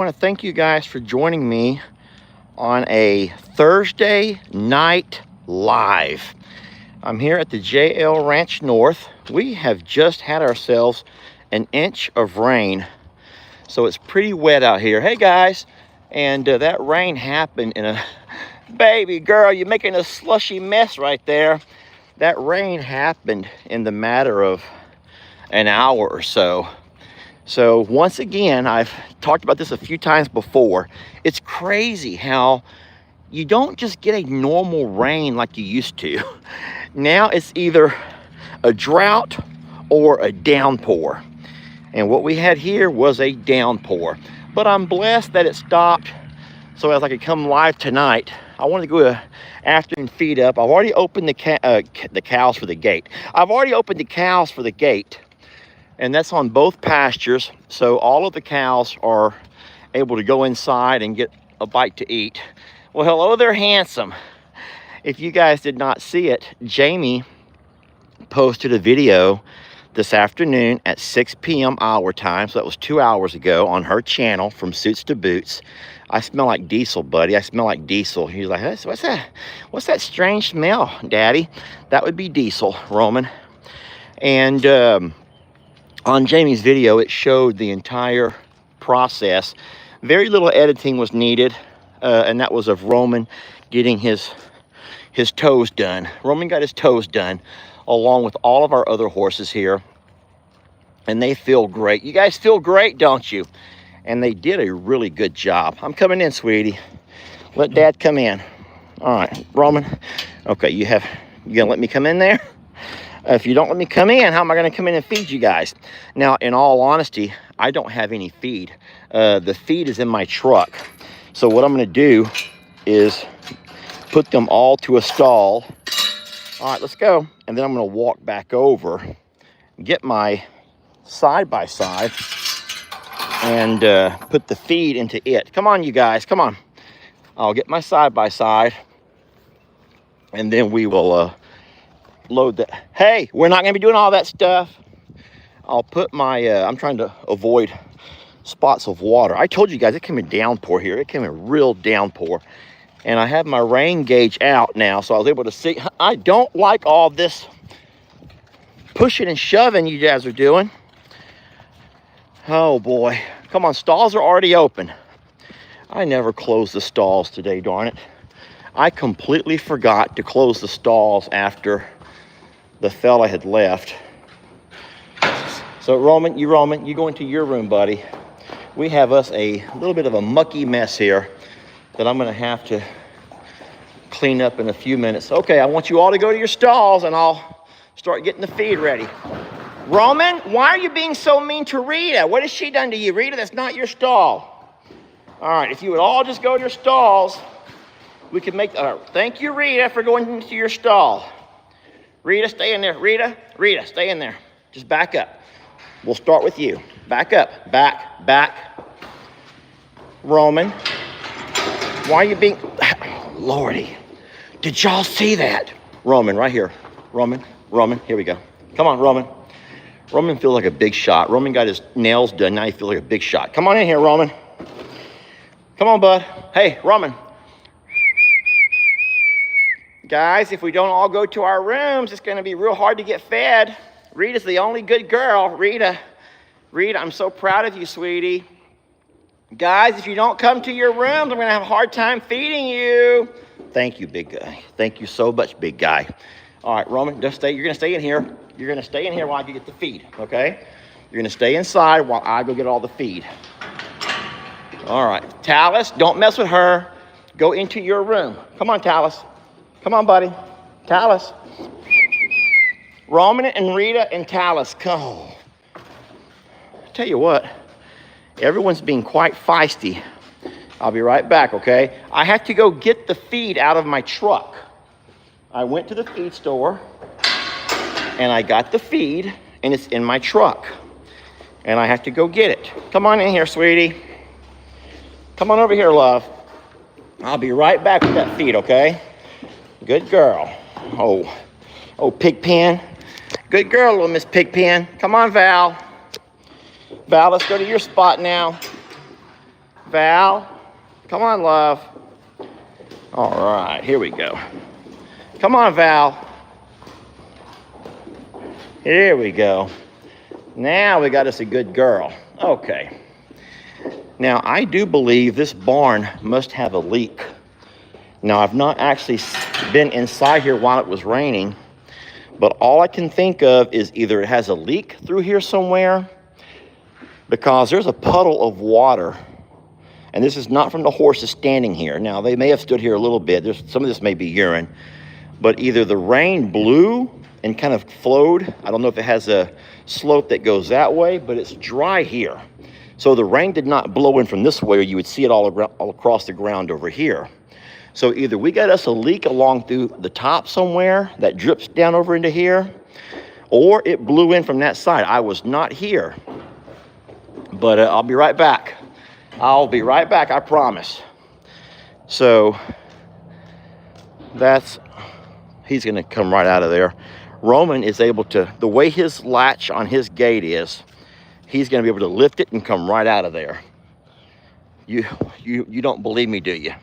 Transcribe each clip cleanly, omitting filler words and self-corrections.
I want to thank you guys for joining me on a Thursday night live. I'm here at the JL Ranch North. We have just had ourselves an inch of rain, so it's pretty wet out here. Hey guys, and that rain happened in a baby girl, you're making a slushy mess right there. That rain happened in the matter of an hour or so. So once again, I've talked about this a few times before. It's crazy how you don't just get a normal rain like you used to. Now it's either a drought or a downpour. And what we had here was a downpour. But I'm blessed that it stopped so as I could come live tonight. I wanted to go afternoon feed up. I've already opened the cows for the gate. I've already opened the cows for the gate. And that's on both pastures, so all of the cows are able to go inside and get a bite to eat. Well, hello there, handsome. If you guys did not see it, Jamie posted a video this afternoon at 6 p.m. our time, so that was 2 hours ago, on her channel, From Suits to Boots. I smell like diesel, buddy. I smell like diesel. He's like, hey, what's that? What's that strange smell, Daddy? That would be diesel, Roman. And on Jamie's video, it showed the entire process. Very little editing was needed, and that was of Roman getting his toes done. Roman got his toes done, along with all of our other horses here, and they feel great. You guys feel great, don't you? And they did a really good job. I'm coming in, sweetie. Let Dad come in. All right, Roman. Okay, you gonna let me come in there? If you don't let me come in, how am I going to come in and feed you guys? Now, in all honesty, I don't have any feed. The feed is in my truck. So what I'm going to do is put them all to a stall. All right, let's go. And then I'm going to walk back over, get my side-by-side, and put the feed into it. Come on, you guys. Come on. I'll get my side-by-side, and then we will load that. Hey, we're not going to be doing all that stuff. I'll put my I'm trying to avoid spots of water. I told you guys it came in downpour here. It came in real downpour, and I have my rain gauge out now, so I was able to see. I don't like all this pushing and shoving you guys are doing. Oh boy, come on, stalls are already open. I never closed the stalls today, darn it. I completely forgot to close the stalls after the fella had left. So Roman, you go into your room, buddy. We have us a little bit of a mucky mess here that I'm gonna have to clean up in a few minutes. Okay, I want you all to go to your stalls and I'll start getting the feed ready. Roman, why are you being so mean to Rita? What has she done to you? Rita, that's not your stall. All right, if you would all just go to your stalls, we could make, thank you, Rita, for going into your stall. Rita, stay in there. Rita, stay in there. Just back up. We'll start with you. Back up. Back. Roman, why are you being... Lordy, did y'all see that? Roman, right here. Roman, here we go. Come on, Roman. Roman feels like a big shot. Roman got his nails done. Now he feels like a big shot. Come on in here, Roman. Come on, bud. Hey, Roman. Guys, if we don't all go to our rooms, it's going to be real hard to get fed. Rita's the only good girl. Rita, I'm so proud of you, sweetie. Guys, if you don't come to your rooms, I'm going to have a hard time feeding you. Thank you, big guy. Thank you so much, big guy. All right, Roman, just stay. You're going to stay in here. You're going to stay in here while I get the feed, okay? You're going to stay inside while I go get all the feed. All right. Talus, don't mess with her. Go into your room. Come on, Talus. Come on, buddy. Talus. Roman and Rita and Talus. Go. Tell you what, everyone's being quite feisty. I'll be right back, okay? I have to go get the feed out of my truck. I went to the feed store, and I got the feed, and it's in my truck. And I have to go get it. Come on in here, sweetie. Come on over here, love. I'll be right back with that feed, okay? Good girl. Oh, Pigpen. Good girl, little Miss Pigpen. Come on, Val. Val, let's go to your spot now. Val, come on, love. All right, here we go. Come on, Val. Here we go. Now we got us a good girl. Okay. Now, I do believe this barn must have a leak. Now, I've not actually been inside here while it was raining, but all I can think of is either it has a leak through here somewhere, because there's a puddle of water, and this is not from the horses standing here. Now, they may have stood here a little bit. Some of this may be urine, but either the rain blew and kind of flowed. I don't know if it has a slope that goes that way, but it's dry here. So the rain did not blow in from this way, or you would see it all across the ground over here. So either we got us a leak along through the top somewhere that drips down over into here, or it blew in from that side. I was not here, but I'll be right back. I'll be right back, I promise. So he's gonna come right out of there. Roman is able to, the way his latch on his gate is, he's gonna be able to lift it and come right out of there. You don't believe me, do you?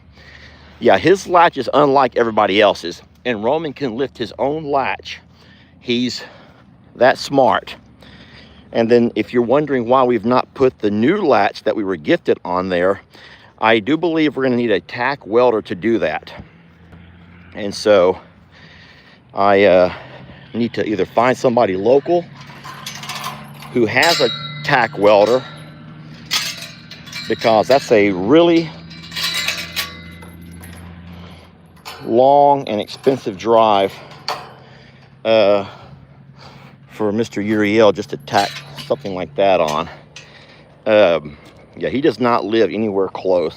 Yeah, his latch is unlike everybody else's, and Roman can lift his own latch. He's that smart. And then if you're wondering why we've not put the new latch that we were gifted on there, I do believe we're gonna need a tack welder to do that. And so I need to either find somebody local who has a tack welder, because that's a really long and expensive drive for Mr. Uriel just to tack something like that on. Yeah, he does not live anywhere close.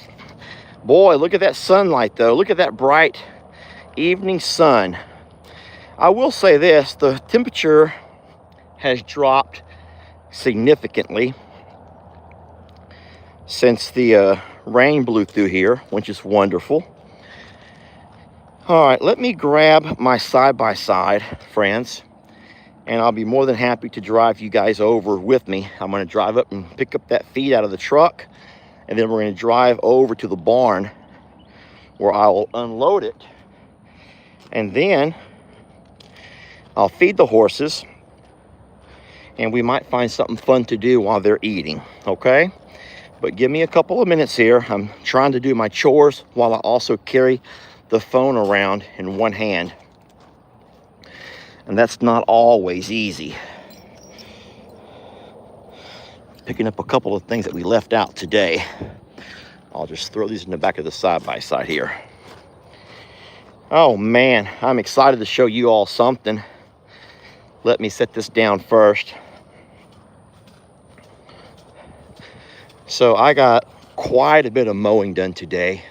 Boy, look at that sunlight though. Look at that bright evening sun. I will say this, the temperature has dropped significantly since the rain blew through here, which is wonderful. All right, let me grab my side-by-side, friends, and I'll be more than happy to drive you guys over with me. I'm going to drive up and pick up that feed out of the truck, and then we're going to drive over to the barn where I'll unload it, and then I'll feed the horses, and we might find something fun to do while they're eating, okay? But give me a couple of minutes here. I'm trying to do my chores while I also carry the phone around in one hand. And that's not always easy. Picking up a couple of things that we left out today. I'll just throw these in the back of the side-by-side here. Oh man, I'm excited to show you all something. Let me set this down first. So I got quite a bit of mowing done today.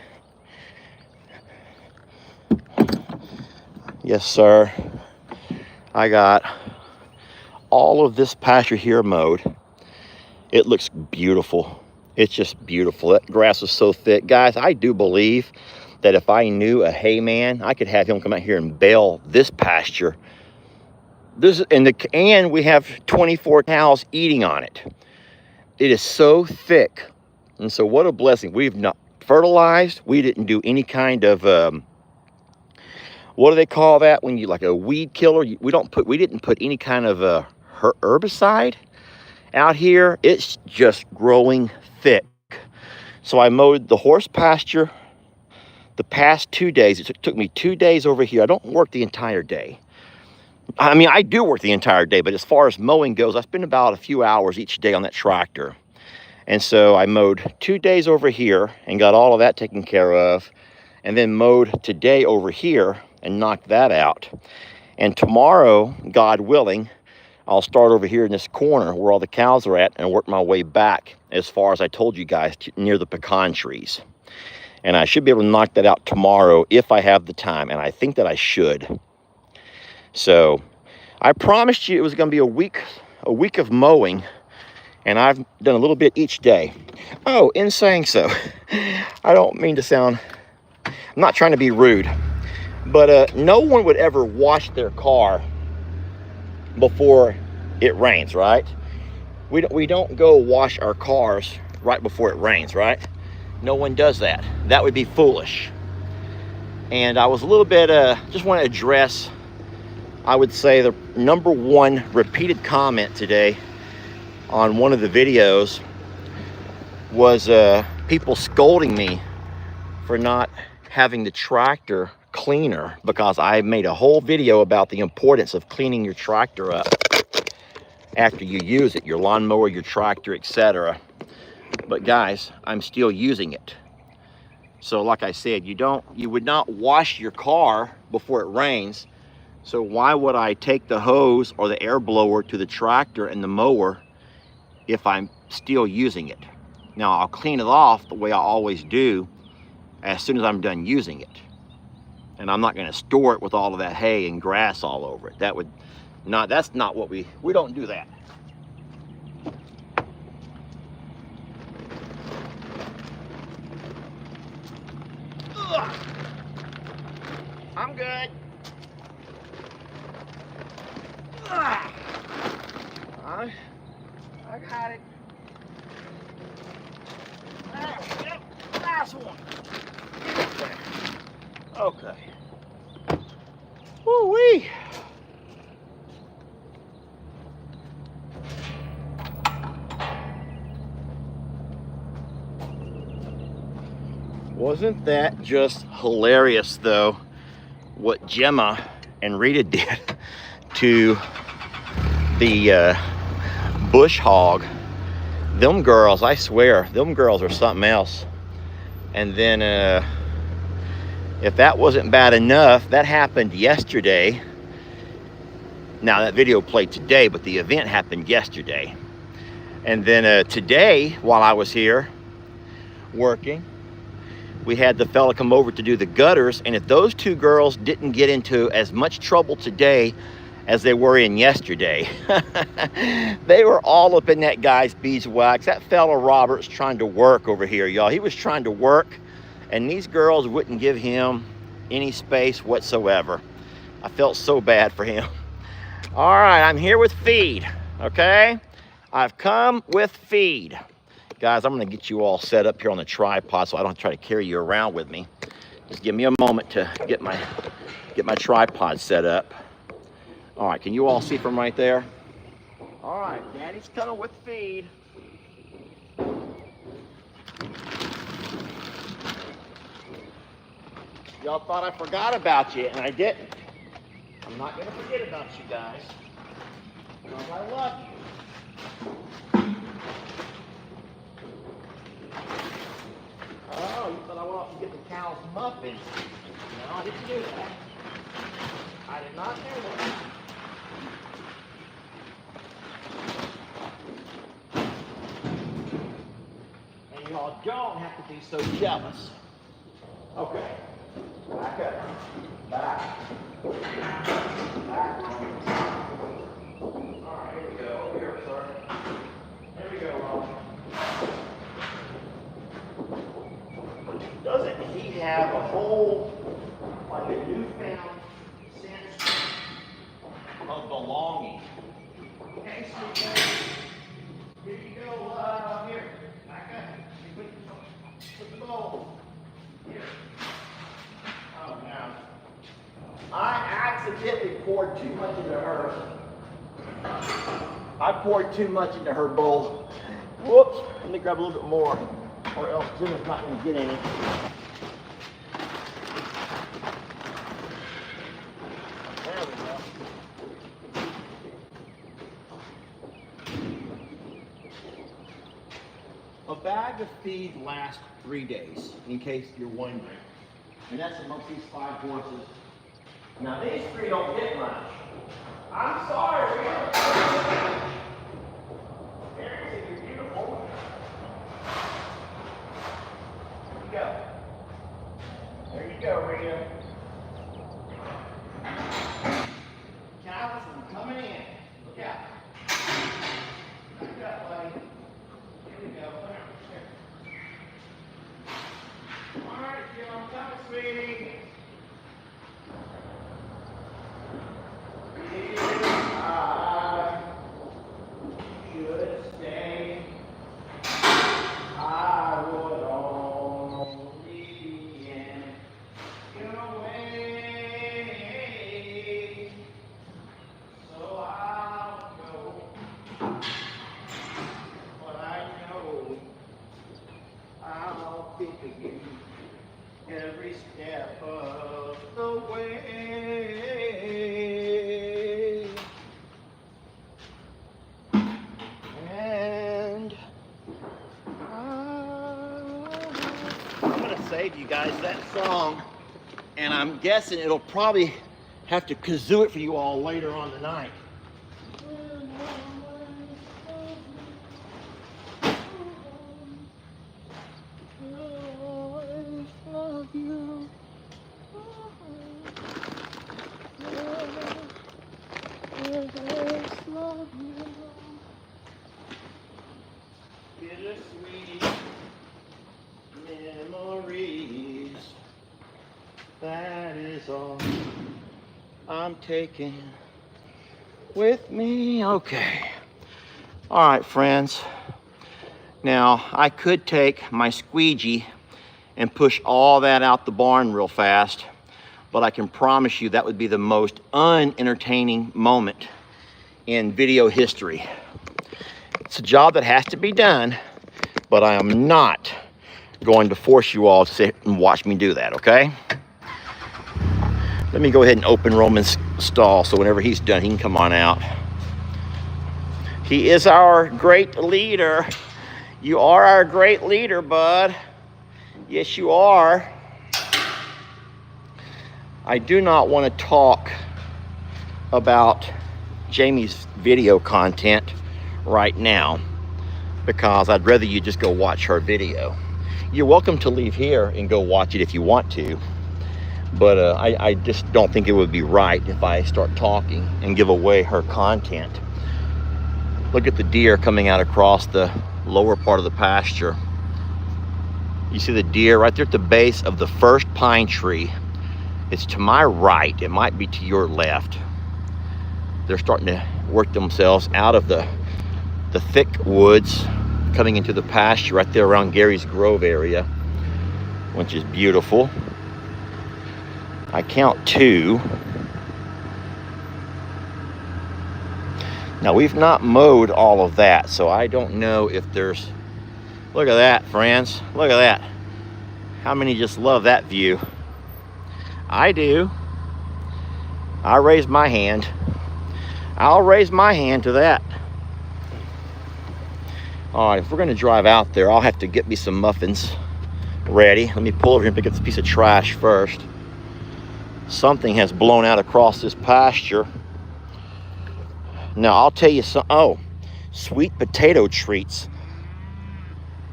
Yes, sir. I got all of this pasture here mowed. It looks beautiful. It's just beautiful. That grass is so thick. Guys, I do believe that if I knew a hay man, I could have him come out here and bale this pasture. And we have 24 cows eating on it. It is so thick. And so what a blessing. We've not fertilized. We didn't do any kind of, what do they call that when you, like a weed killer? We didn't put any kind of herbicide out here. It's just growing thick. So I mowed the horse pasture the past 2 days. It took me 2 days over here. I don't work the entire day. I mean, I do work the entire day, but as far as mowing goes, I spend about a few hours each day on that tractor. And so I mowed 2 days over here and got all of that taken care of, and then mowed today over here and knocked that out. And tomorrow, God willing, I'll start over here in this corner where all the cows are at and work my way back as far as I told you guys, near the pecan trees. And I should be able to knock that out tomorrow if I have the time, and I think that I should. So I promised you it was going to be a week of mowing, and I've done a little bit each day. Oh, in saying so, I don't mean to sound, I'm not trying to be rude, but no one would ever wash their car before it rains, right? We don't go wash our cars right before it rains, right? No one does that. That would be foolish. And I was a little bit, just want to address, I would say, the number one repeated comment today on one of the videos was people scolding me for not having the tractor cleaner, because I made a whole video about the importance of cleaning your tractor up after you use it, your lawnmower, your tractor, etc. But guys, I'm still using it. So like I said, you would not wash your car before it rains. So why would I take the hose or the air blower to the tractor and the mower if I'm still using it? Now I'll clean it off the way I always do as soon as I'm done using it. And I'm not going to store it with all of that hay and grass all over it. That's not what we don't do that. Ugh. I'm good. Ugh. I got it. There we go. Last one. Okay. Woo-wee. Wasn't that just hilarious, though, what Gemma and Rita did to the bush hog? Them girls, I swear, them girls are something else. And then, if that wasn't bad enough, that happened yesterday. Now, that video played today, but the event happened yesterday. And then today, while I was here working, we had the fella come over to do the gutters, and if those two girls didn't get into as much trouble today as they were in yesterday, they were all up in that guy's beeswax. That fella Robert's trying to work over here, y'all. He was trying to work, and these girls wouldn't give him any space whatsoever. I felt so bad for him. All right, I'm here with feed, okay? I've come with feed. Guys, I'm gonna get you all set up here on the tripod so I don't try to carry you around with me. Just give me a moment to get my tripod set up. All right, can you all see from right there? All right, Daddy's coming with feed. Y'all thought I forgot about you, and I didn't. I'm not gonna forget about you guys, because I love you. Oh, you thought I went off to get the cow's muffins. No, I didn't do that. I did not do that. And y'all don't have to be so jealous. Okay. Back up. Back. Back. All right, here we go. Over here, sir. There we go, Rob. Doesn't he have a whole, like a newfound sense of belonging? Okay, sweetheart. Here you go, here. Back up. Put the bowl. Here. Oh, now. I accidentally poured too much into her. I poured too much into her bowl. Whoops. Let me grab a little bit more, or else Jim's not going to get any. There we go. A bag of feed lasts 3 days, in case you're wondering. And that's amongst these 5 horses. Now these 3 don't get much. I'm sorry, Rita. Seriously, you're beautiful. There you go. There you go, Rita. Callis, I'm coming in. Look out. Look out, buddy. Here we go. Here. All right, Jim, I'm coming, sweetie. Should stay. I would think of you every step of the way. And I'm gonna save you guys that song, and I'm guessing it'll probably have to kazoo it for you all later on tonight. Bittersweet memories, that is all I'm taking with me. Okay. All right, friends. Now, I could take my squeegee and push all that out the barn real fast, but I can promise you that would be the most unentertaining moment in video history. It's a job that has to be done, but I am not going to force you all to sit and watch me do that, okay? Let me go ahead and open Roman's stall so whenever he's done, he can come on out. He is our great leader. You are our great leader, bud. Yes, you are. I do not want to talk about Jamie's video content right now because I'd rather you just go watch her video. You're welcome to leave here and go watch it if you want to, but I just don't think it would be right if I start talking and give away her content. Look at the deer coming out across the lower part of the pasture. You see the deer right there at the base of the first pine tree. It's to my right, it might be to your left. They're starting to work themselves out of the thick woods coming into the pasture right there around Gary's Grove area, which is beautiful. I count 2. Now we've not mowed all of that, so I don't know if there's, look at that, friends, look at that. How many just love that view? I do. I raise my hand. I'll raise my hand to that. All right, if we're gonna drive out there, I'll have to get me some muffins ready. Let me pull over here and pick up this piece of trash first. Something has blown out across this pasture. Now, I'll tell you something. Oh, sweet potato treats.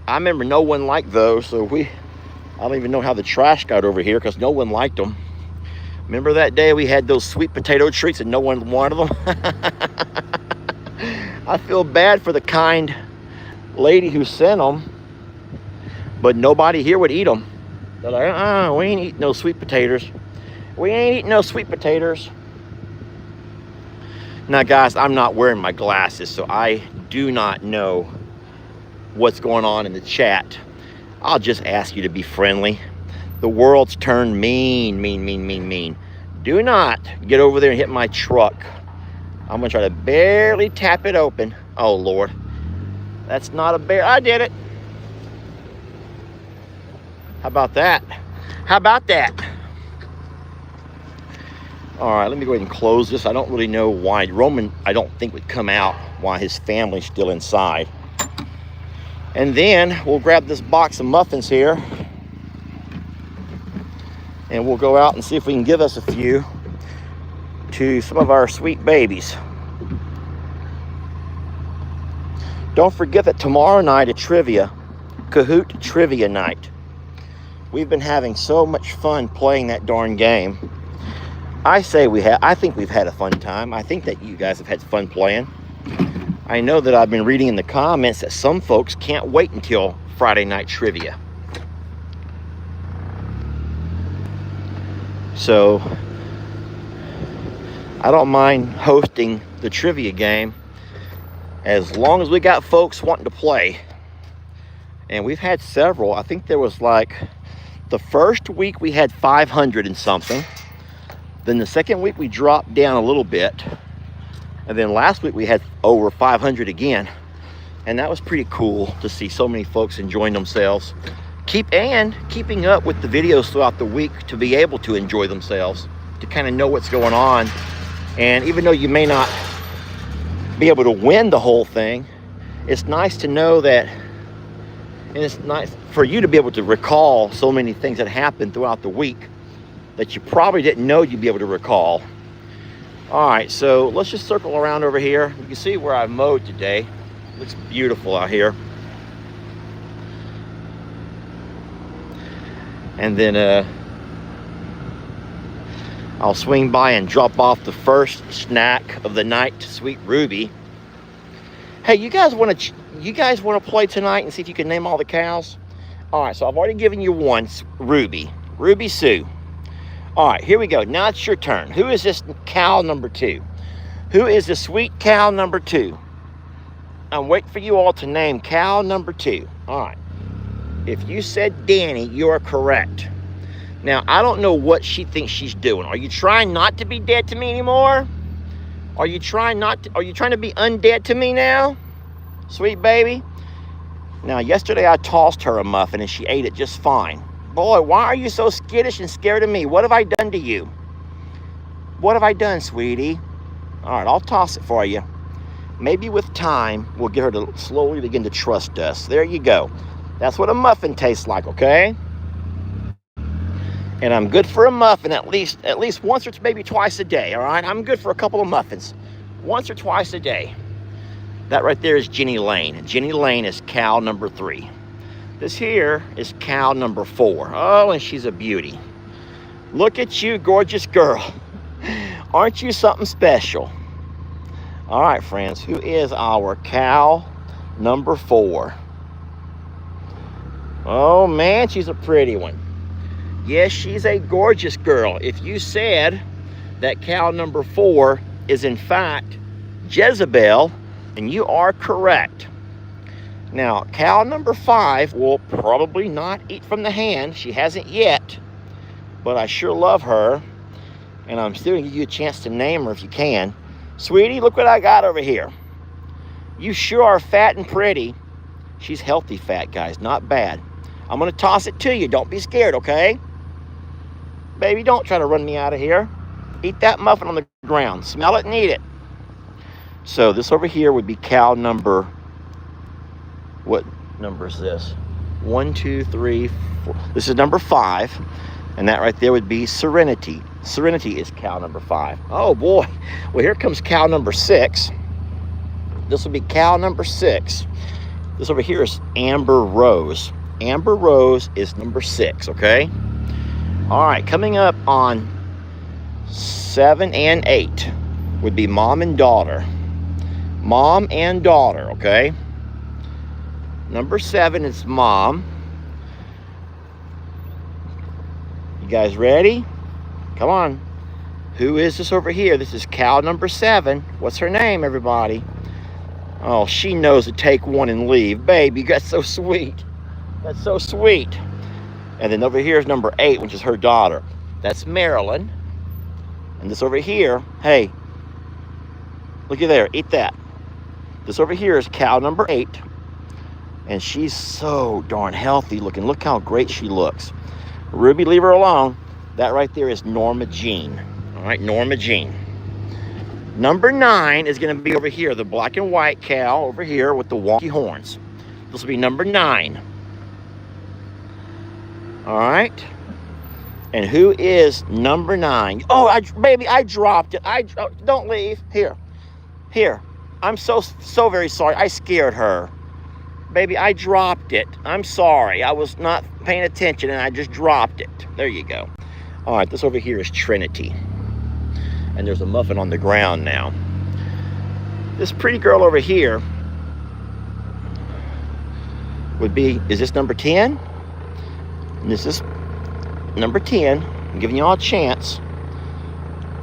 I remember no one liked those, so I don't even know how the trash got over here because no one liked them. Remember that day we had those sweet potato treats and no one wanted them? I feel bad for the kind lady who sent them, but nobody here would eat them. They're like, we ain't eating no sweet potatoes. We ain't eating no sweet potatoes. Now, guys, I'm not wearing my glasses, so I do not know what's going on in the chat. I'll just ask you to be friendly. The world's turned mean. Do not get over there and hit my truck. I'm gonna try to barely tap it open. Oh, Lord. That's not a bear. I did it. How about that? How about that? All right, let me go ahead and close this. I don't really know why. Roman, I don't think, would come out while his family's still inside. And then we'll grab this box of muffins here and we'll go out and see if we can give us a few to some of our sweet babies. Don't forget that tomorrow night at trivia, Kahoot Trivia Night. We've been having so much fun playing that darn game. I think we've had a fun time. I think that you guys have had fun playing. I know that I've been reading in the comments that some folks can't wait until Friday night trivia. So I don't mind hosting the trivia game as long as we got folks wanting to play. And we've had several. I think there was like the first week we had 500 and something. Then the second week we dropped down a little bit. And then last week we had over 500 again. And that was pretty cool to see so many folks enjoying themselves keeping up with the videos throughout the week to be able to enjoy themselves, to kind of know what's going on. And even though you may not be able to win the whole thing, it's nice to know that, and it's nice for you to be able to recall so many things that happened throughout the week that you probably didn't know you'd be able to recall. All right, so let's just circle around over here. You can see where I mowed today. Looks beautiful out here. And then I'll swing by and drop off the first snack of the night to sweet Ruby. Hey, you guys want to play tonight and see if you can name all the cows? All right, so I've already given you one, Ruby Sue. All right, here we go. Now it's your turn. Who is this cow number 2? Who is the sweet cow number 2? I'm waiting for you all to name cow number 2. All right. If you said Danny, you are correct. Now, I don't know what she thinks she's doing. Are you trying not to be dead to me anymore? Are you trying to be undead to me now? Sweet baby. Now, yesterday I tossed her a muffin and she ate it just fine. Boy, why are you so skittish and scared of me? What have I done to you? What have I done, sweetie? All right, I'll toss it for you. Maybe with time, we'll get her to slowly begin to trust us. There you go. That's what a muffin tastes like, okay? And I'm good for a muffin at least once or maybe twice a day, all right? I'm good for a couple of muffins once or twice a day. That right there is Jenny Lane. Jenny Lane is cow number 3. This here is cow number 4. Oh, and she's a beauty. Look at you, gorgeous girl. Aren't you something special? All right, friends, who is our cow number 4? Oh, man, she's a pretty one. Yes, she's a gorgeous girl. If you said that cow number 4 is, in fact, Jezebel, and you are correct. Now, cow number 5 will probably not eat from the hand. She hasn't yet, but I sure love her, and I'm still going to give you a chance to name her if you can. Sweetie, look what I got over here. You sure are fat and pretty. She's healthy fat, guys, not bad. I'm going to toss it to you. Don't be scared, okay? Baby, don't try to run me out of here. Eat that muffin on the ground. Smell it and eat it. So this over here would be cow number, what number is this? 1, 2, 3, 4. This is number 5. And that right there would be Serenity. Serenity is cow number 5. Oh, boy. Well, here comes cow number 6. This will be cow number 6. This over here is Amber Rose. Amber Rose is number 6, okay? All right, coming up on 7 and 8 would be Mom and Daughter. Mom and Daughter, okay? Number 7 is Mom. You guys ready? Come on. Who is this over here? This is cow number 7. What's her name, everybody? Oh, she knows to take one and leave. Baby, that's so sweet. That's so sweet. And then over here is number 8, which is her daughter. That's Marilyn. And this over here, hey, looky there, eat that. This over here is cow number 8. And she's so darn healthy looking. Look how great she looks. Ruby, leave her alone. That right there is Norma Jean. All right, Norma Jean. Number 9 is going to be over here, the black and white cow over here with the wonky horns. This will be number 9. All right. And who is number 9? Oh, baby, I dropped it. Don't leave. Here. I'm so very sorry. I scared her. Baby, I dropped it. I'm sorry. I was not paying attention and I just dropped it. There you go. All right, this over here is Trinity. And there's a muffin on the ground now. This pretty girl over here would be, is this number 10? And this is number 10. I'm giving you all a chance.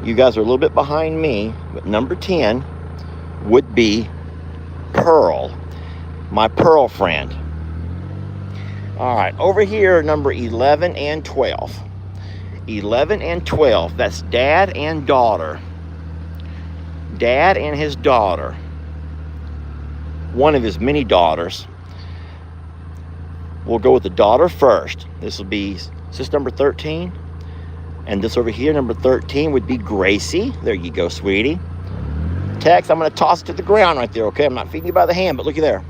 You guys are a little bit behind me, but number 10 would be Pearl, my Pearl friend. All right, over here, number 11 and 12. 11 and 12, that's Dad and daughter. Dad and his daughter. One of his many daughters. We'll go with the daughter first. This will be, is this number 13? And this over here, number 13, would be Gracie. There you go, sweetie. Tex, I'm going to toss it to the ground right there, okay? I'm not feeding you by the hand, but looky there.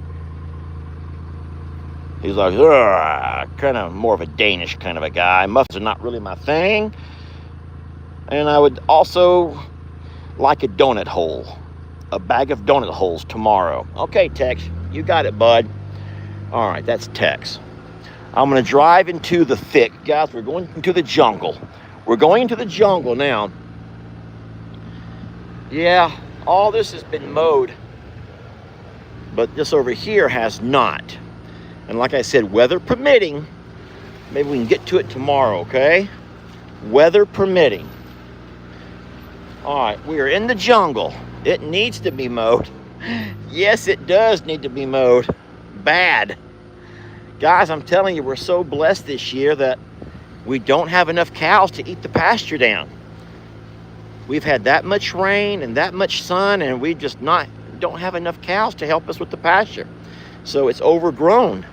He's like, kind of more of a Danish kind of a guy. Muffins are not really my thing. And I would also like a donut hole. A bag of donut holes tomorrow. Okay, Tex, you got it, bud. All right, that's Tex. I'm going to drive into the thick. Guys, we're going into the jungle. We're going into the jungle now. Yeah, all this has been mowed, but this over here has not. And like I said, weather permitting, maybe we can get to it tomorrow, okay? Weather permitting. All right, we are in the jungle. It needs to be mowed. Yes, it does need to be mowed. Bad. Guys, I'm telling you, we're so blessed this year that we don't have enough cows to eat the pasture down. We've had that much rain and that much sun, and we just don't have enough cows to help us with the pasture. So it's overgrown.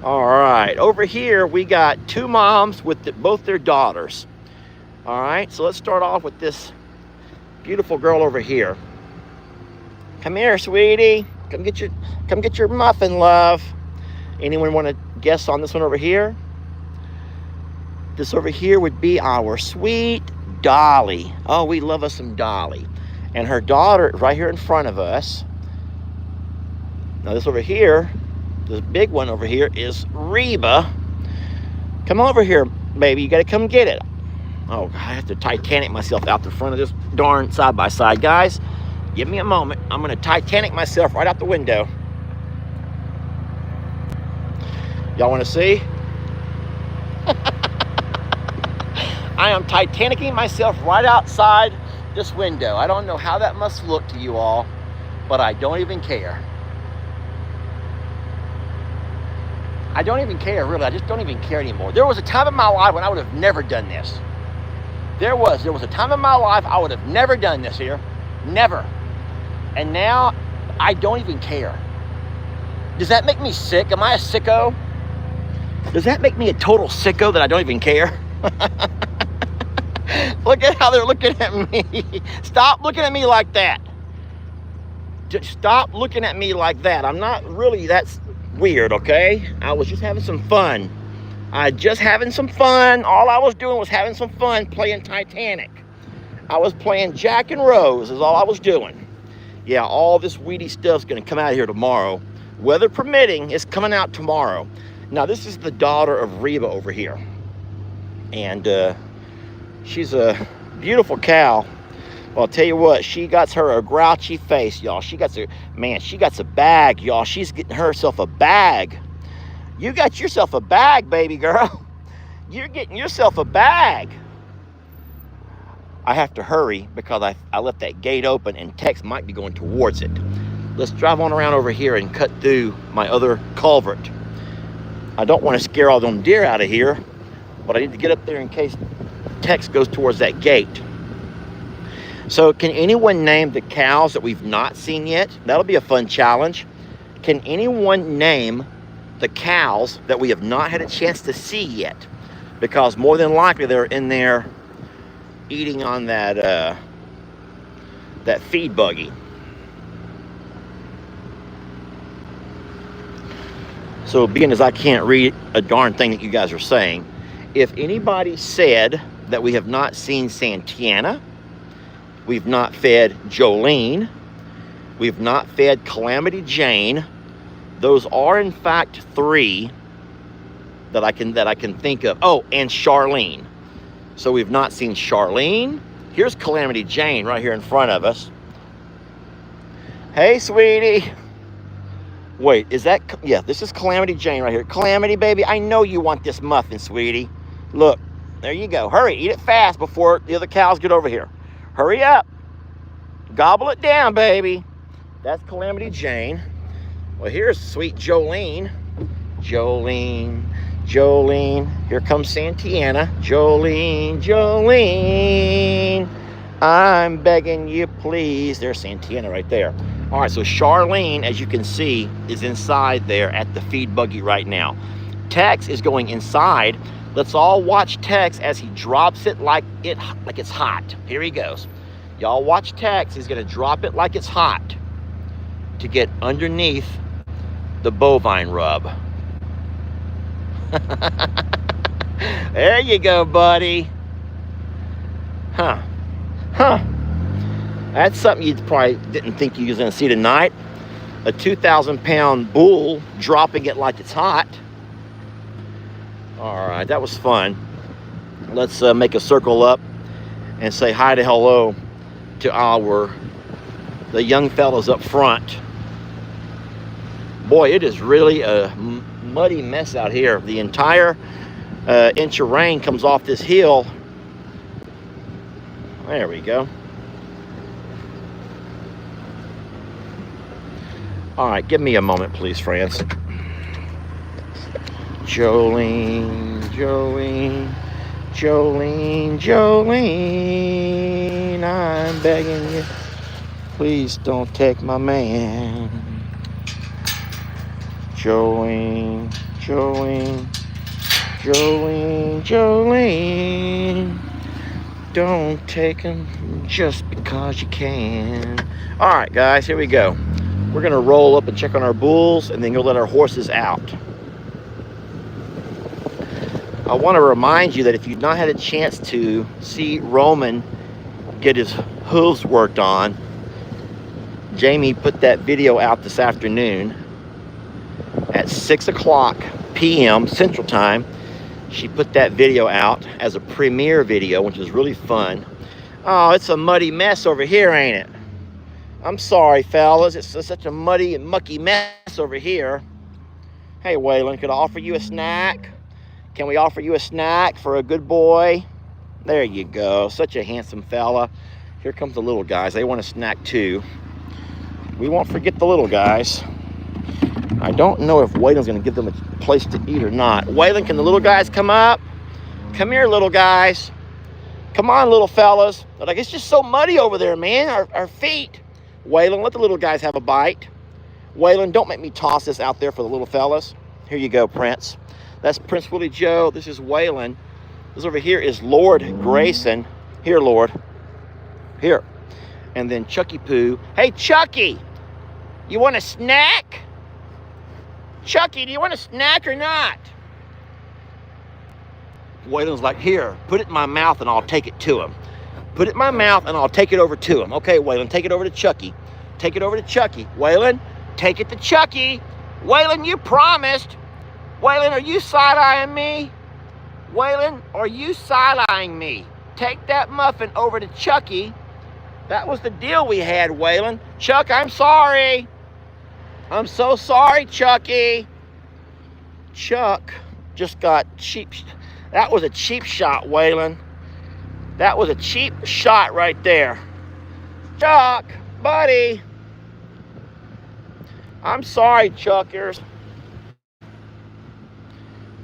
All right, over here we got two moms with both their daughters. All right, so let's start off with this beautiful girl over here. Come here, sweetie. Come get your muffin, love. Anyone want to guess on this one over here? This over here would be our sweet Dolly. Oh, we love us some Dolly. And her daughter right here in front of us. Now this over here, this big one over here is Reba. Come over here, baby. You got to come get it. Oh, I have to Titanic myself out the front of this darn side-by-side. Guys, give me a moment. I'm going to Titanic myself right out the window. Y'all want to see? I am Titanicing myself right outside this window. I don't know how that must look to you all, but I don't even care. I don't even care, really. I just don't even care anymore. There was a time in my life when I would have never done this. There was a time in my life I would have never done this here. Never. And now I don't even care. Does that make me sick? Am I a sicko? Does that make me a total sicko that I don't even care? Look at how they're looking at me. Stop looking at me like that. Just stop looking at me like that. I'm not really that weird, okay? I was just having some fun. Just having some fun. All I was doing was having some fun playing Titanic. I was playing Jack and Rose is all I was doing. Yeah, all this weedy stuff's going to come out of here tomorrow. Weather permitting, it's coming out tomorrow. Now, this is the daughter of Reba over here. And she's a beautiful cow. Well, I'll tell you what, she got her a grouchy face, y'all. She got a bag, y'all. She's getting herself a bag. You got yourself a bag, baby girl. You're getting yourself a bag. I have to hurry because I left that gate open and Tex might be going towards it. Let's drive on around over here and cut through my other culvert. I don't want to scare all them deer out of here, but I need to get up there in case Tex goes towards that gate. So can anyone name the cows that we've not seen yet? That'll be a fun challenge. Can anyone name the cows that we have not had a chance to see yet? Because more than likely they're in there eating on that feed buggy. So being as I can't read a darn thing that you guys are saying, if anybody said that we have not seen Santiana, we've not fed Jolene, we've not fed Calamity Jane, those are in fact 3 that I can think of. Oh, and Charlene. So we've not seen Charlene. Here's Calamity Jane right here in front of us. Hey, sweetie. Wait, is that... Yeah, this is Calamity Jane right here. Calamity, baby, I know you want this muffin, sweetie. Look, there you go. Hurry, eat it fast before the other cows get over here. Hurry up. Gobble it down, baby. That's Calamity Jane. Well, here's sweet Jolene. Jolene. Here comes Santiana. Jolene. I'm begging you, please. There's Santiana right there. All right, so Charlene, as you can see, is inside there at the feed buggy right now. Tex is going inside. Let's all watch Tex as he drops it like it's hot. Here he goes. Y'all watch Tex. He's gonna drop it like it's hot to get underneath the bovine rub. There you go, buddy. Huh. That's something you probably didn't think you was gonna see tonight. A 2,000-pound bull dropping it like it's hot. All right, that was fun. Let's make a circle up and say hi to hello to the young fellows up front. Boy, it is really a muddy mess out here. The entire inch of rain comes off this hill. There we go. All right, give me a moment, please, friends. Jolene, I'm begging you, please don't take my man. Jolene, don't take him just because you can. All right, guys, here we go. We're gonna roll up and check on our bulls and then go let our horses out. I want to remind you that if you've not had a chance to see Roman get his hooves worked on, Jamie put that video out this afternoon at 6 o'clock p.m. Central Time. She put that video out as a premiere video, which is really fun. Oh, it's a muddy mess over here, ain't it? I'm sorry, fellas. It's such a muddy and mucky mess over here. Hey, Waylon, could I offer you a snack? Can we offer you a snack for a good boy? There you go. Such a handsome fella. Here comes the little guys. They want a snack too. We won't forget the little guys. I don't know if Waylon's going to give them a place to eat or not. Waylon, can the little guys come up? Come here, little guys. Come on, little fellas. Like, it's just so muddy over there, man. Our feet. Waylon, let the little guys have a bite. Waylon, don't make me toss this out there for the little fellas. Here you go, Prince. That's Prince Willie Joe. This is Waylon. This over here is Lord Grayson. Here, Lord. Here. And then Chucky Poo. Hey, Chucky, you want a snack? Chucky, do you want a snack or not? Waylon's like, here, put it in my mouth and I'll take it to him. Put it in my mouth and I'll take it over to him. Okay, Waylon, take it over to Chucky. Take it over to Chucky. Waylon, take it to Chucky. Waylon, you promised. Waylon, are you side-eyeing me? Waylon, are you side-eyeing me? Take that muffin over to Chucky. That was the deal we had, Waylon. Chuck, I'm sorry. I'm so sorry, Chucky. Chuck just got cheap. That was a cheap shot, Waylon. That was a cheap shot right there. Chuck, buddy. I'm sorry, Chuckers.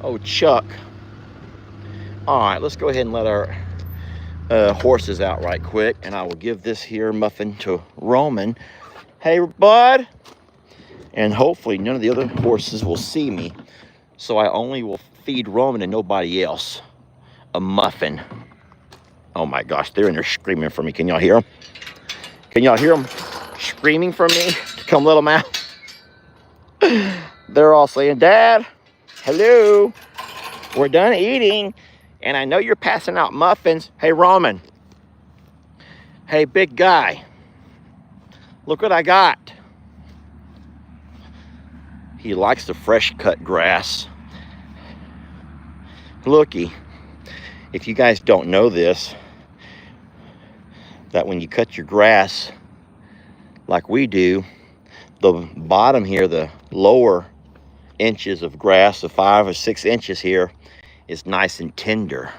Oh, Chuck. All right, let's go ahead and let our horses out right quick, and I will give this here muffin to Roman. Hey, bud. And hopefully none of the other horses will see me, so I only will feed Roman and nobody else a muffin. Oh my gosh, they're in there screaming for me. Can y'all hear them? Can y'all hear them screaming for me to come let them out? They're all saying, Dad, hello, we're done eating, and I know you're passing out muffins. Hey, Roman. Hey, big guy. Look what I got. He likes the fresh cut grass. Looky, if you guys don't know this, that when you cut your grass like we do, the bottom here, the lower inches of grass, the 5 or 6 inches here, is nice and tender.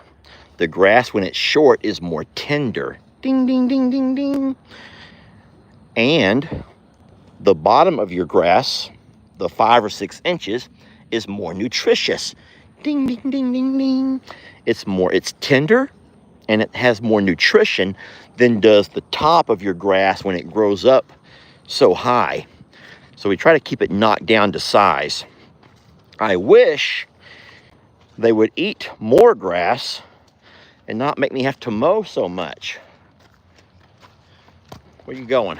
The grass, when it's short, is more tender. Ding, ding, ding, ding, ding. And the bottom of your grass, the 5 or 6 inches, is more nutritious. Ding, ding, ding, ding, ding. It's tender, and it has more nutrition than does the top of your grass when it grows up so high. So we try to keep it knocked down to size. I wish they would eat more grass and not make me have to mow so much. Where you going?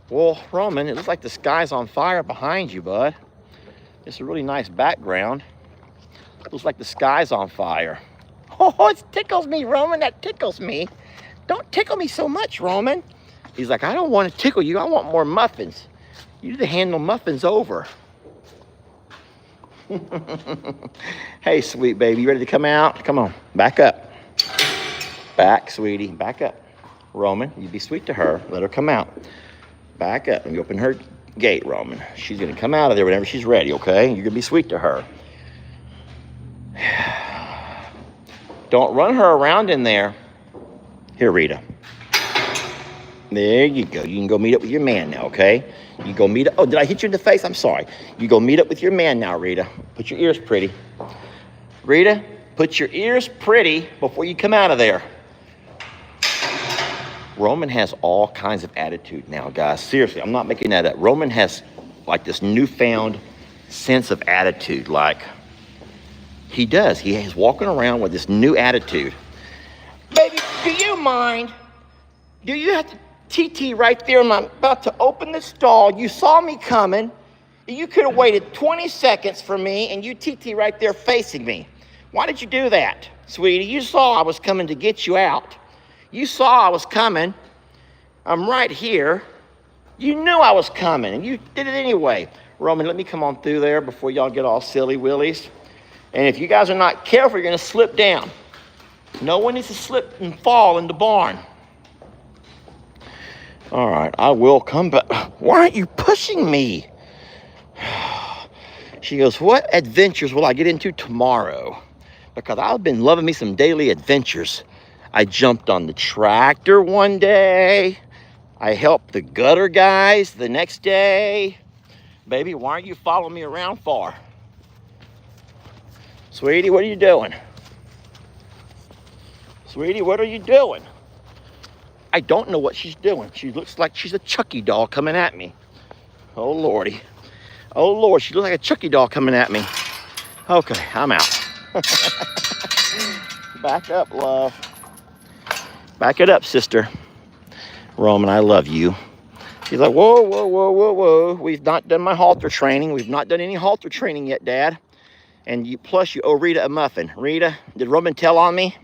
Well, Roman, it looks like the sky's on fire behind you, bud. It's a really nice background. Looks like the sky's on fire. Oh, it tickles me, Roman. That tickles me. Don't tickle me so much, Roman. He's like, I don't want to tickle you. I want more muffins. You need to hand the muffins over. Hey, sweet baby, you ready to come out? Come on, back up. Back, sweetie, back up. Roman, you be sweet to her. Let her come out. Back up. Let me open her gate, Roman. She's going to come out of there whenever she's ready, okay? You're going to be sweet to her. Don't run her around in there. Here, Rita. There you go. You can go meet up with your man now, okay? You go meet up. Oh, did I hit you in the face? I'm sorry. You go meet up with your man now, Rita. Put your ears pretty. Rita, put your ears pretty before you come out of there. Roman has all kinds of attitude now, guys. Seriously, I'm not making that up. Roman has like this newfound sense of attitude. Like, he does. He is walking around with this new attitude. Baby, do you mind? Do you have to TT right there? I'm about to open the stall. You saw me coming. You could have waited 20 seconds for me, and you TT right there facing me. Why did you do that, sweetie? You saw I was coming to get you out. You saw I was coming. I'm right here. You knew I was coming, and you did it anyway. Roman, let me come on through there before y'all get all silly willies. And if you guys are not careful, you're going to slip down. No one needs to slip and fall in the barn. All right, I will come back. Why aren't you pushing me? She goes, what adventures will I get into tomorrow? Because I've been loving me some daily adventures. I jumped on the tractor one day. I helped the gutter guys the next day. Baby, why aren't you following me around for? Sweetie, what are you doing? Sweetie, what are you doing? I don't know what she's doing. She looks like she's a Chucky doll coming at me. Oh, Lordy. Oh, Lord, she looks like a Chucky doll coming at me. Okay, I'm out. Back up, love. Back it up, sister. Roman, I love you. She's like, whoa, whoa, whoa, whoa, whoa. We've not done my halter training. We've not done any halter training yet, Dad. And you, plus you owe Rita a muffin. Rita, did Roman tell on me?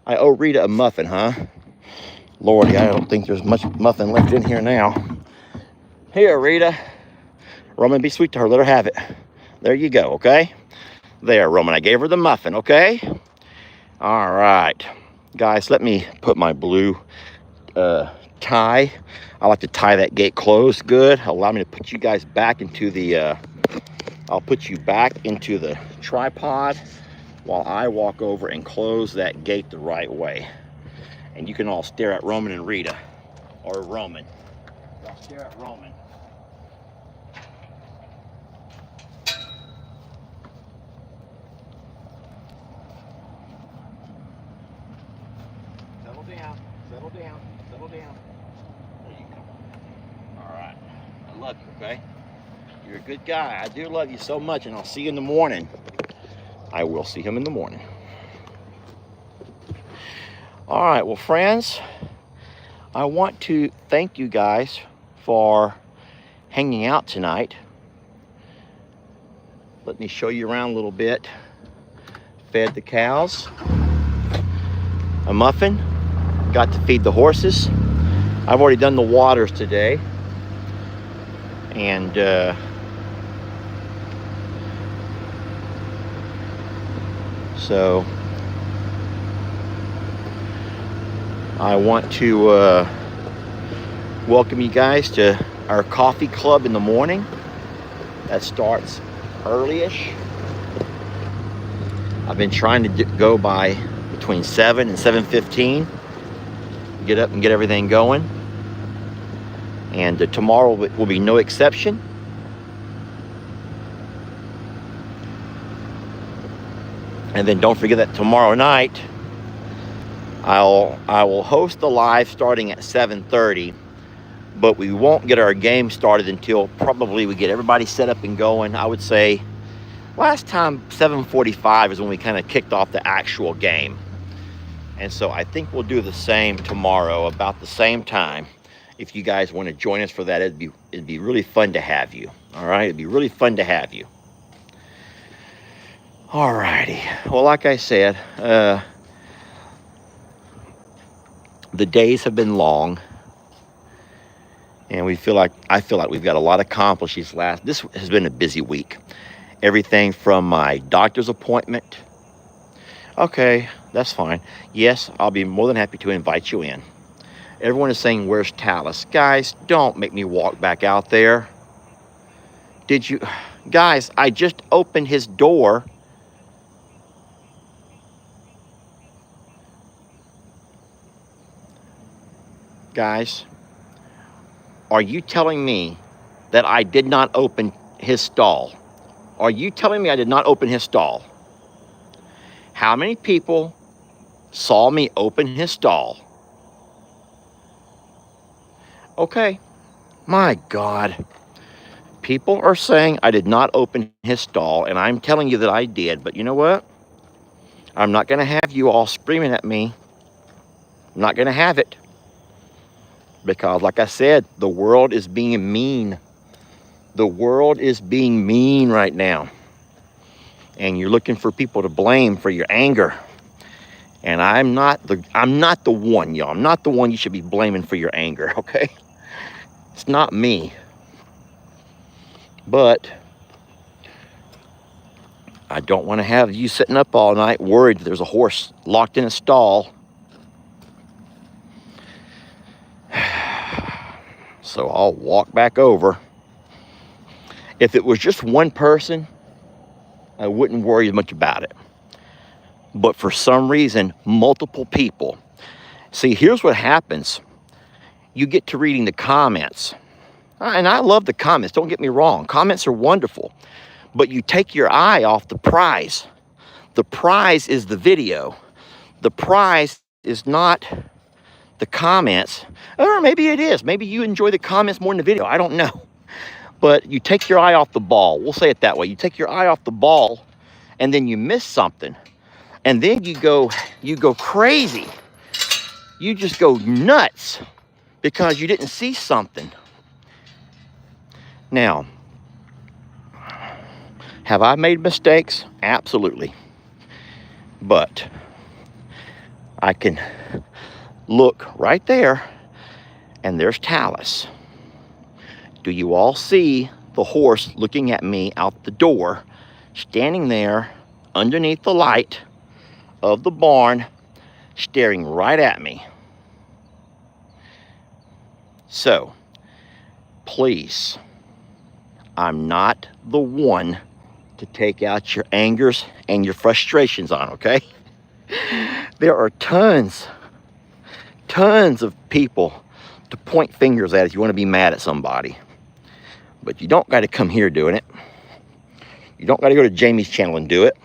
I owe Rita a muffin, huh? Lordy, I don't think there's much muffin left in here now. Here, Rita. Roman, be sweet to her. Let her have it. There you go, okay? There, Roman, I gave her the muffin, okay? All right. Guys, let me put my blue tie. I like to tie that gate closed good. Allow me to put you guys back into the, I'll put you back into the tripod while I walk over and close that gate the right way. And you can all stare at Roman and Rita, or Roman. Y'all stare at Roman. Settle down, settle down, settle down. There you go. All right, I love you, okay? You're a good guy. I do love you so much, and I'll see you in the morning. I will see him in the morning. All right, well, friends, I want to thank you guys for hanging out tonight. Let me show you around a little bit. Fed the cows a muffin. Got to feed the horses. I've already done the waters today. And so I want to welcome you guys to our coffee club in the morning. That starts early-ish. I've been trying to go by between 7 and 7:15. Get up and get everything going. And tomorrow will be no exception. And then don't forget that tomorrow night I will host the live starting at 7:30 but we won't get our game started until probably we get everybody set up and going. I would say last time 7:45 is when we kind of kicked off the actual game. And so I think we'll do the same tomorrow about the same time. If you guys want to join us for that, it'd be really fun to have you. All right, it'd be really fun to have you. All righty. Well, like I said, the days have been long, and I feel like we've got a lot accomplished this has been a busy week. Everything from my doctor's appointment. Okay, that's fine. Yes, I'll be more than happy to invite you in. Everyone is saying, where's Talus? Guys, don't make me walk back out there. Guys, I just opened his door. Guys, are you telling me that I did not open his stall? Are you telling me I did not open his stall? How many people saw me open his stall? Okay, my God. People are saying I did not open his stall, and I'm telling you that I did. But you know what? I'm not going to have you all screaming at me. I'm not going to have it. Because, like I said, the world is being mean. The world is being mean right now. And you're looking for people to blame for your anger. And I'm not the one, y'all. I'm not the one you should be blaming for your anger, okay? It's not me. But I don't want to have you sitting up all night worried there's a horse locked in a stall. So I'll walk back over. If it was just one person, I wouldn't worry as much about it. But for some reason, multiple people. See, here's what happens. You get to reading the comments. And I love the comments, don't get me wrong. Comments are wonderful. But you take your eye off the prize. The prize is the video. The prize is not the comments. Or maybe it is. Maybe you enjoy the comments more than the video. I don't know. But you take your eye off the ball. We'll say it that way. You take your eye off the ball, and then you miss something. And then you go crazy. You just go nuts because you didn't see something. Now, have I made mistakes? Absolutely. But I can look right there, and there's Talus. Do you all see the horse looking at me out the door, standing there underneath the light of the barn, staring right at me? So, please, I'm not the one to take out your angers and your frustrations on, okay? There are tons of people to point fingers at if you want to be mad at somebody. But you don't got to come here doing it. You don't got to go to Jamie's channel and do it.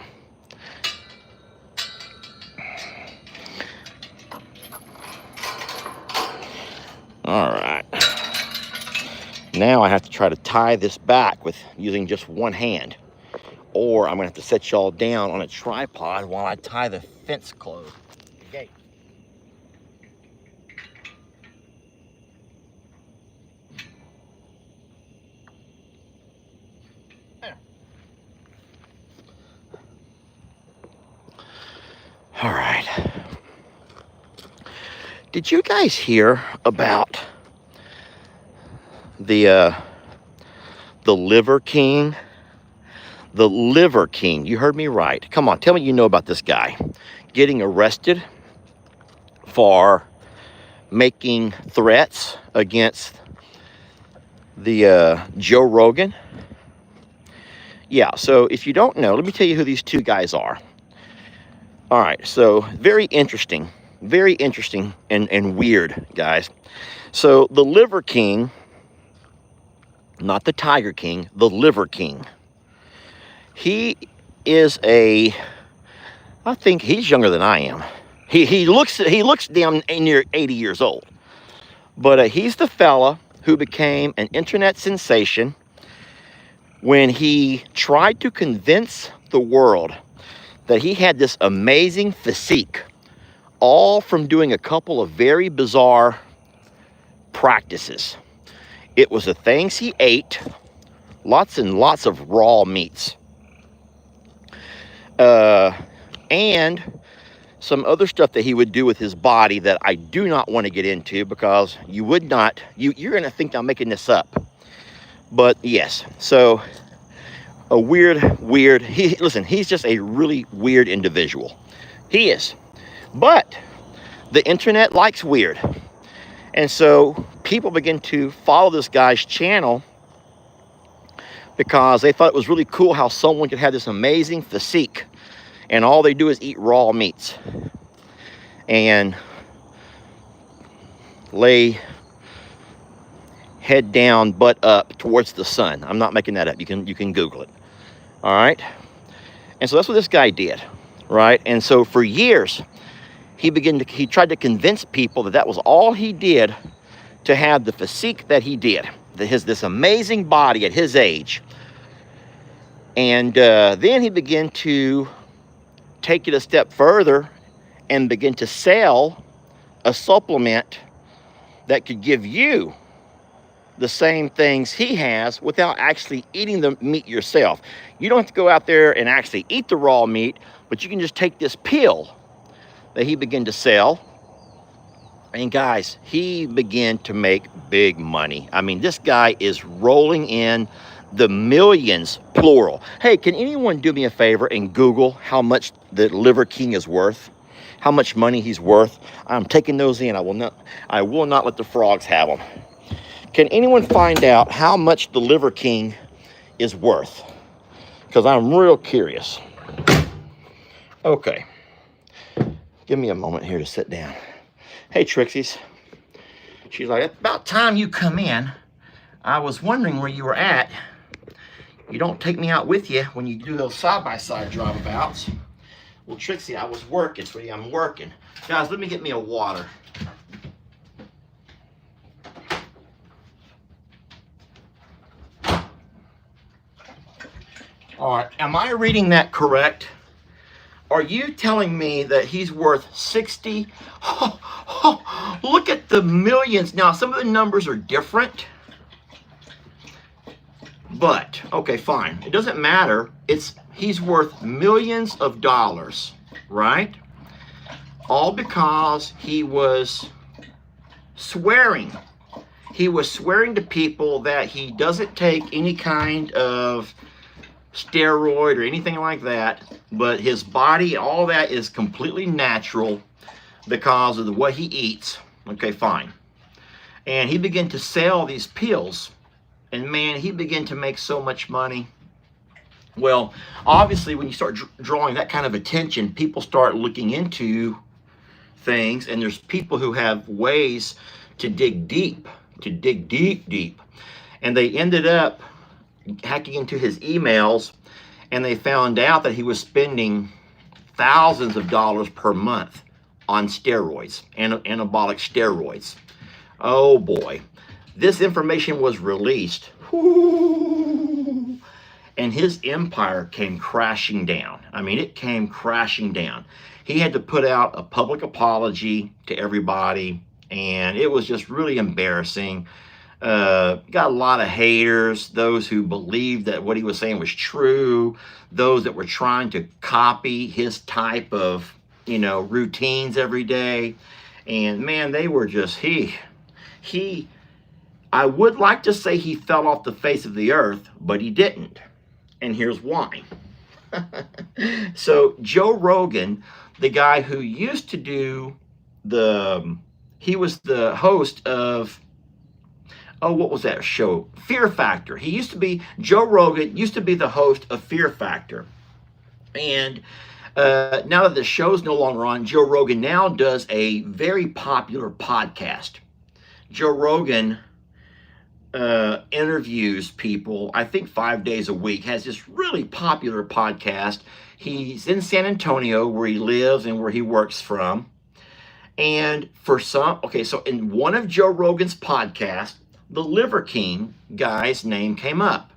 All right. Now I have to try to tie this back with using just one hand. Or I'm going to have to set y'all down on a tripod while I tie the fence closed. Okay. There. All right. Did you guys hear about the Liver King? The Liver King. You heard me right. Come on, tell me you know about this guy. Getting arrested for making threats against the Joe Rogan. Yeah, so if you don't know, let me tell you who these two guys are. All right, so very interesting and weird, guys. So the Liver King, not the Tiger King, the Liver King. He is I think he's younger than I am. He looks damn near 80 years old. But he's the fella who became an internet sensation when he tried to convince the world that he had this amazing physique, all from doing a couple of very bizarre practices. It was the things he ate, lots and lots of raw meats, and some other stuff that he would do with his body that I do not want to get into, because you would not, you're going to think I'm making this up. But yes, so a weird, listen, he's just a really weird individual. He is. But the internet likes weird. And so people begin to follow this guy's channel because they thought it was really cool how someone could have this amazing physique and all they do is eat raw meats and lay head down, butt up towards the sun. I'm not making that up. You can Google it. All right. And so that's what this guy did, right? And so for years, he tried to convince people that that was all he did to have the physique that he did, this amazing body at his age. And then he began to take it a step further and begin to sell a supplement that could give you the same things he has without actually eating the meat yourself. You don't have to go out there and actually eat the raw meat, but you can just take this pill that he began to sell. And guys, he began to make big money. I mean, this guy is rolling in the millions, plural. Hey, can anyone do me a favor and Google how much the Liver King is worth? How much money he's worth? I'm taking those in. I will not let the frogs have them. Can anyone find out how much the Liver King is worth? Because I'm real curious. Okay. Give me a moment here to sit down. Hey, Trixies. She's like, it's about time you come in. I was wondering where you were at. You don't take me out with you when you do those side-by-side drive-abouts. Well, Trixie, I was working, sweetie. I'm working. Guys, let me get me a water. All right, am I reading that correct? Are you telling me that he's worth 60? Look at the millions. Now, some of the numbers are different. But, okay, fine. It doesn't matter. He's worth millions of dollars, right? All because he was swearing. He was swearing to people that he doesn't take any kind of steroid or anything like that, but his body, all that is completely natural because of what he eats. Okay, fine. And he began to sell these pills, and man, he began to make so much money. Well, obviously, when you start drawing that kind of attention, people start looking into things, and there's people who have ways to dig deep, and they ended up hacking into his emails, and they found out that he was spending thousands of dollars per month on steroids, anabolic steroids. Oh boy, this information was released. Ooh, and his empire came crashing down. I mean, it came crashing down. He had to put out a public apology to everybody, and it was just really embarrassing. Got a lot of haters, those who believed that what he was saying was true, those that were trying to copy his type of, routines every day. And man, they were just, I would like to say he fell off the face of the earth, but he didn't. And here's why. So Joe Rogan, the guy who used to do he was the host of, what was that show? Fear Factor. Joe Rogan used to be the host of Fear Factor. And now that the show's no longer on, Joe Rogan now does a very popular podcast. Joe Rogan interviews people, I think 5 days a week, has this really popular podcast. He's in San Antonio, where he lives and where he works from. And so in one of Joe Rogan's podcasts, the Liver King guy's name came up.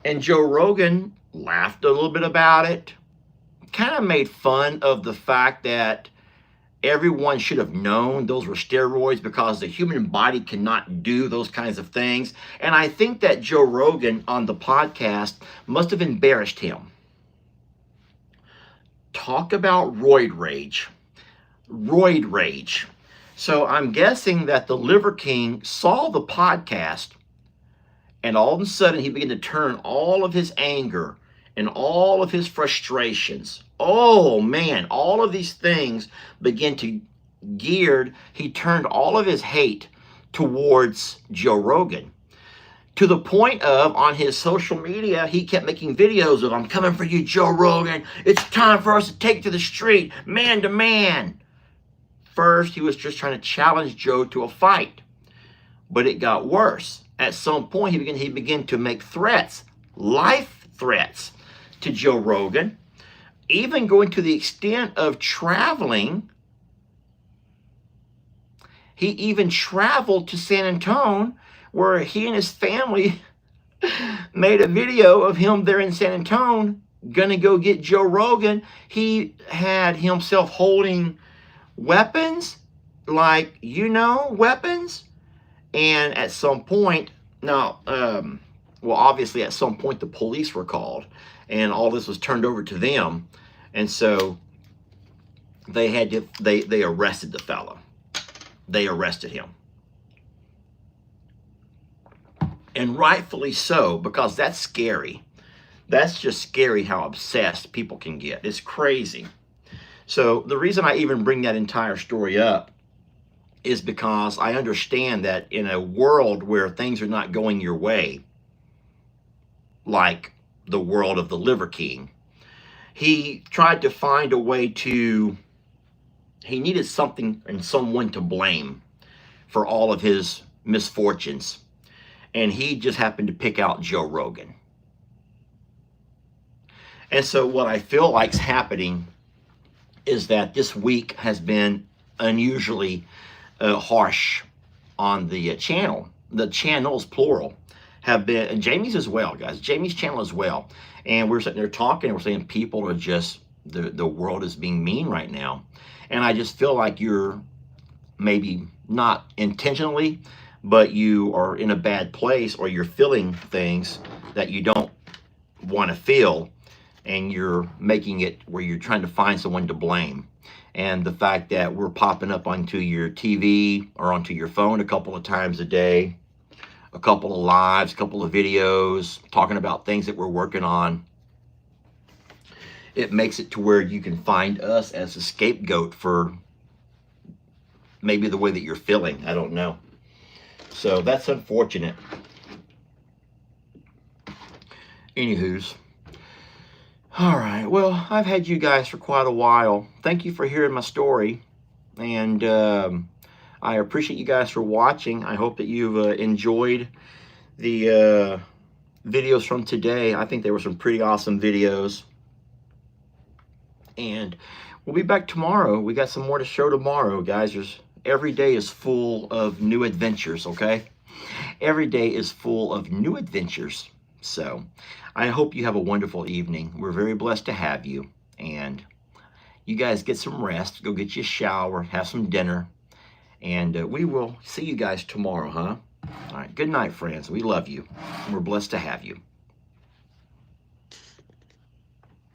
And Joe Rogan laughed a little bit about it, kind of made fun of the fact that everyone should have known those were steroids because the human body cannot do those kinds of things. And I think that Joe Rogan on the podcast must have embarrassed him. Talk about roid rage. Roid rage. So I'm guessing that the Liver King saw the podcast, and all of a sudden he began to turn all of his anger and all of his frustrations. Oh man, all of these things began to geared. He turned all of his hate towards Joe Rogan, to the point of, on his social media, he kept making videos of, "I'm coming for you, Joe Rogan. It's time for us to take to the street, man to man." First, he was just trying to challenge Joe to a fight, but it got worse. At some point, he began to make threats, life threats, to Joe Rogan, even going to the extent of traveling. He even traveled to San Antonio, where he and his family made a video of him there in San Antonio, gonna go get Joe Rogan. He had himself holding weapons, like, weapons. And at some point, obviously at some point the police were called, and all this was turned over to them. And so they arrested the fellow. They arrested him. And rightfully so, because that's scary. That's just scary how obsessed people can get. It's crazy. So the reason I even bring that entire story up is because I understand that in a world where things are not going your way, like the world of the Liver King, he tried to find a way to, he needed something and someone to blame for all of his misfortunes. And he just happened to pick out Joe Rogan. And so what I feel like's happening is that this week has been unusually harsh on the channel. The channels, plural, have been, and Jamie's as well, guys. Jamie's channel as well. And we're sitting there talking, and we're saying people are just, the world is being mean right now. And I just feel like you're maybe not intentionally, but you are in a bad place, or you're feeling things that you don't want to feel, and you're making it where you're trying to find someone to blame. And the fact that we're popping up onto your TV or onto your phone a couple of times a day, a couple of lives, a couple of videos, talking about things that we're working on, it makes it to where you can find us as a scapegoat for maybe the way that you're feeling. I don't know. So that's unfortunate. Anywho's. All right, well, I've had you guys for quite a while. Thank you for hearing my story, and I appreciate you guys for watching. I hope that you've enjoyed the videos from today. I think they were some pretty awesome videos, and we'll be back tomorrow. We got some more to show tomorrow, guys. Every day is full of new adventures, okay? Every day is full of new adventures. So I hope you have a wonderful evening. We're very blessed to have you. And you guys get some rest. Go get you a shower. Have some dinner. And we will see you guys tomorrow, huh? All right. Good night, friends. We love you. We're blessed to have you.